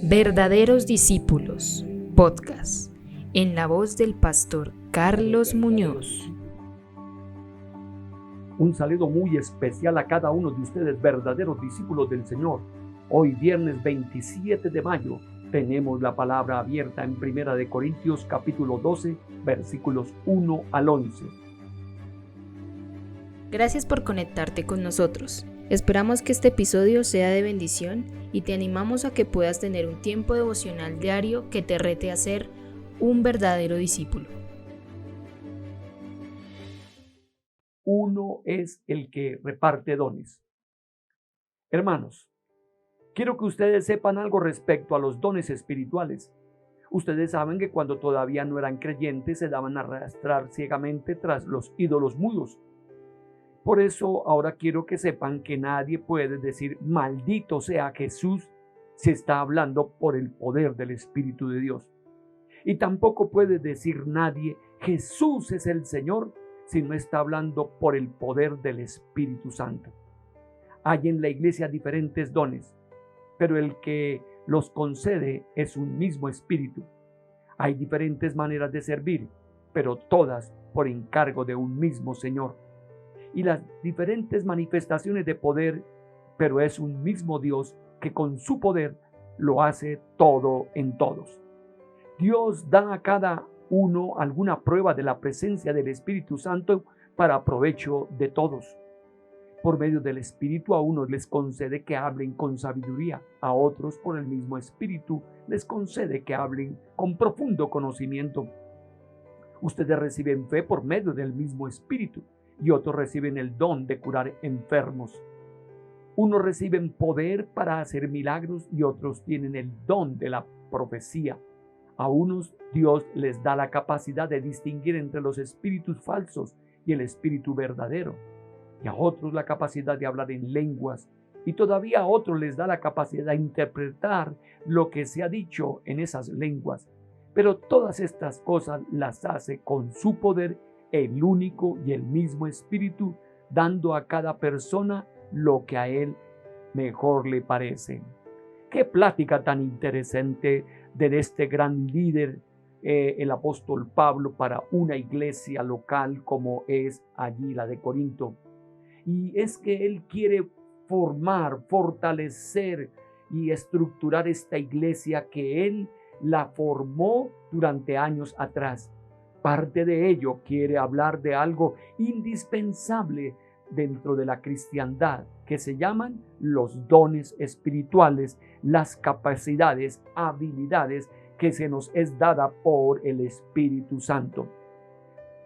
Verdaderos Discípulos, podcast, en la voz del pastor Carlos Muñoz. Un saludo muy especial a cada uno de ustedes, verdaderos discípulos del Señor. Hoy, viernes 27 de mayo, tenemos la palabra abierta en 1 de Corintios capítulo 12, versículos 1 al 11. Gracias por conectarte con nosotros. Esperamos que este episodio sea de bendición y te animamos a que puedas tener un tiempo devocional diario que te rete a ser un verdadero discípulo. Uno es el que reparte dones. Hermanos, quiero que ustedes sepan algo respecto a los dones espirituales. Ustedes saben que cuando todavía no eran creyentes se daban a arrastrar ciegamente tras los ídolos mudos. Por eso ahora quiero que sepan que nadie puede decir maldito sea Jesús si está hablando por el poder del Espíritu de Dios. Y tampoco puede decir nadie Jesús es el Señor si no está hablando por el poder del Espíritu Santo. Hay en la iglesia diferentes dones, pero el que los concede es un mismo Espíritu. Hay diferentes maneras de servir, pero todas por encargo de un mismo Señor. Y las diferentes manifestaciones de poder, pero es un mismo Dios que con su poder lo hace todo en todos. Dios da a cada uno alguna prueba de la presencia del Espíritu Santo para provecho de todos. Por medio del Espíritu a unos les concede que hablen con sabiduría, a otros por el mismo Espíritu les concede que hablen con profundo conocimiento. Ustedes reciben fe por medio del mismo Espíritu y otros reciben el don de curar enfermos. Unos reciben poder para hacer milagros y otros tienen el don de la profecía. A unos Dios les da la capacidad de distinguir entre los espíritus falsos y el espíritu verdadero. Y a otros la capacidad de hablar en lenguas. Y todavía a otros les da la capacidad de interpretar lo que se ha dicho en esas lenguas. Pero todas estas cosas las hace con su poder el único y el mismo Espíritu, dando a cada persona lo que a él mejor le parece. Qué plática tan interesante de este gran líder, el apóstol Pablo, para una iglesia local como es allí la de Corinto. Y es que él quiere formar, fortalecer y estructurar esta iglesia que él la formó durante años atrás. Parte de ello quiere hablar de algo indispensable dentro de la cristiandad, que se llaman los dones espirituales, las capacidades, habilidades que se nos es dada por el Espíritu Santo.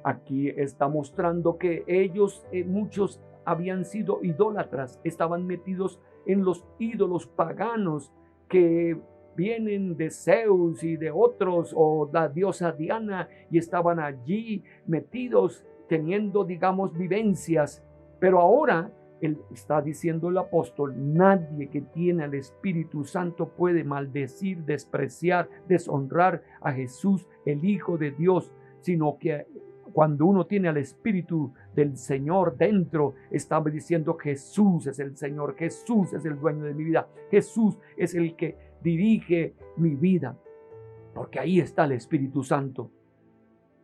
Aquí está mostrando que ellos, muchos habían sido idólatras, estaban metidos en los ídolos paganos que vienen de Zeus y de otros, o la diosa Diana, y estaban allí metidos teniendo, vivencias. Pero ahora él está diciendo el apóstol, nadie que tiene al Espíritu Santo puede maldecir, despreciar, deshonrar a Jesús, el Hijo de Dios, sino que cuando uno tiene al Espíritu del Señor dentro, está diciendo Jesús es el Señor, Jesús es el dueño de mi vida, Jesús es el que dirige mi vida, porque ahí está el Espíritu Santo.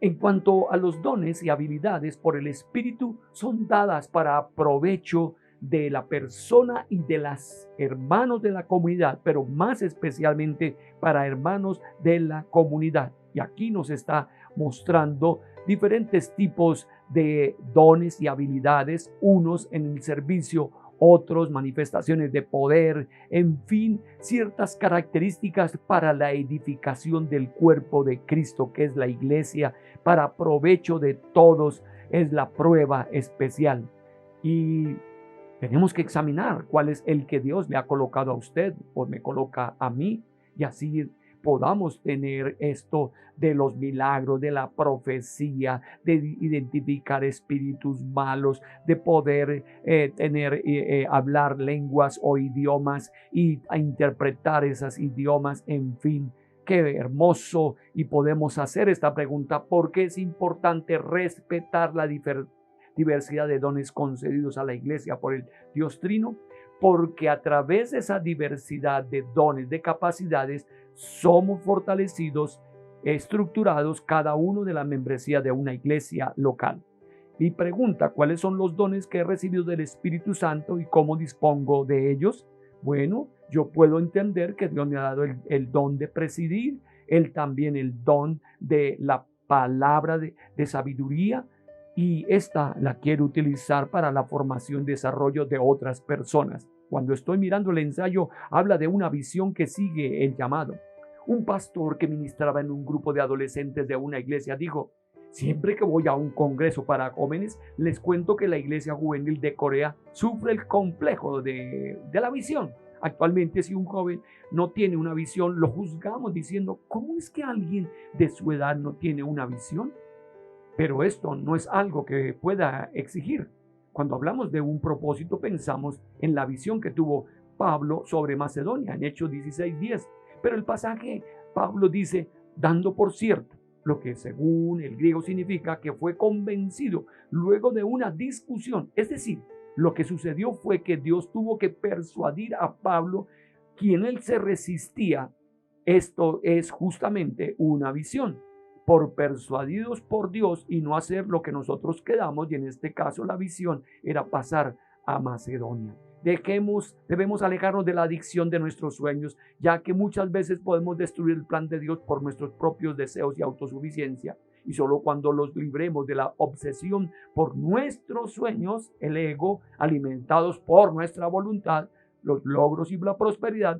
En cuanto a los dones y habilidades por el Espíritu, son dadas para provecho de la persona y de los hermanos de la comunidad, pero más especialmente para hermanos de la comunidad. Y aquí nos está mostrando diferentes tipos de dones y habilidades, unos en el servicio, otros manifestaciones de poder, en fin, ciertas características para la edificación del cuerpo de Cristo, que es la iglesia, para provecho de todos, es la prueba especial. Y tenemos que examinar cuál es el que Dios le ha colocado a usted o me coloca a mí, y así podamos tener esto de los milagros, de la profecía, de identificar espíritus malos, de poder hablar lenguas o idiomas y interpretar esos idiomas, en fin. Qué hermoso. Y podemos hacer esta pregunta: ¿por qué es importante respetar la diversidad de dones concedidos a la iglesia por el Dios Trino? porque a través de esa diversidad de dones, de capacidades, somos fortalecidos, estructurados cada uno de la membresía de una iglesia local. Mi pregunta, ¿cuáles son los dones que he recibido del Espíritu Santo y cómo dispongo de ellos? Bueno, yo puedo entender que Dios me ha dado el don de presidir, también el don de la palabra de sabiduría, y esta la quiero utilizar para la formación y desarrollo de otras personas. Cuando estoy mirando el ensayo, habla de una visión que sigue el llamado. Un pastor que ministraba en un grupo de adolescentes de una iglesia dijo: siempre que voy a un congreso para jóvenes, les cuento que la iglesia juvenil de Corea sufre el complejo de la visión. Actualmente, si un joven no tiene una visión, lo juzgamos diciendo: ¿cómo es que alguien de su edad no tiene una visión? Pero esto no es algo que pueda exigir. Cuando hablamos de un propósito, pensamos en la visión que tuvo Pablo sobre Macedonia en Hechos 16:10. Pero el pasaje, Pablo dice, dando por cierto, lo que según el griego significa que fue convencido luego de una discusión. Es decir, lo que sucedió fue que Dios tuvo que persuadir a Pablo, quien él se resistía. Esto es justamente una visión. Por persuadidos por Dios y no hacer lo que nosotros quedamos, y en este caso la visión era pasar a Macedonia. Debemos alejarnos de la adicción de nuestros sueños, ya que muchas veces podemos destruir el plan de Dios por nuestros propios deseos y autosuficiencia. Y solo cuando los libremos de la obsesión por nuestros sueños, el ego, alimentados por nuestra voluntad, los logros y la prosperidad,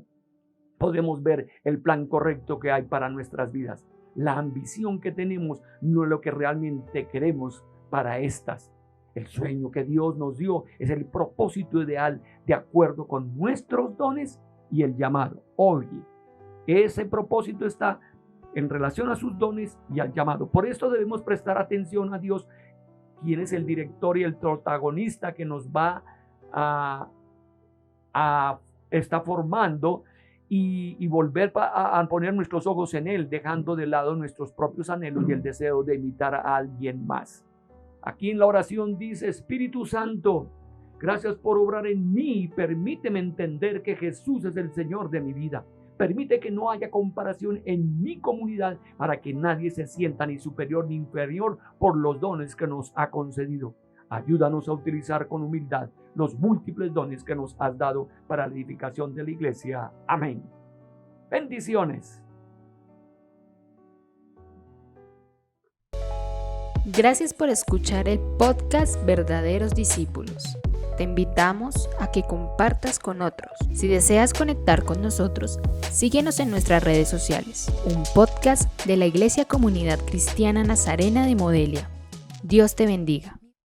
podemos ver el plan correcto que hay para nuestras vidas. La ambición que tenemos no es lo que realmente queremos para estas. El sueño que Dios nos dio es el propósito ideal de acuerdo con nuestros dones y el llamado. Oye, ese propósito está en relación a sus dones y al llamado. Por esto debemos prestar atención a Dios, quien es el director y el protagonista que nos va está formando, y volver a poner nuestros ojos en Él, dejando de lado nuestros propios anhelos y el deseo de imitar a alguien más. Aquí en la oración dice: Espíritu Santo, gracias por obrar en mí, permíteme entender que Jesús es el Señor de mi vida. Permite que no haya comparación en mi comunidad para que nadie se sienta ni superior ni inferior por los dones que nos ha concedido. Ayúdanos a utilizar con humildad los múltiples dones que nos has dado para la edificación de la iglesia. Amén. Bendiciones. Gracias por escuchar el podcast Verdaderos Discípulos. Te invitamos a que compartas con otros. Si deseas conectar con nosotros, síguenos en nuestras redes sociales. Un podcast de la Iglesia Comunidad Cristiana Nazarena de Modelia. Dios te bendiga.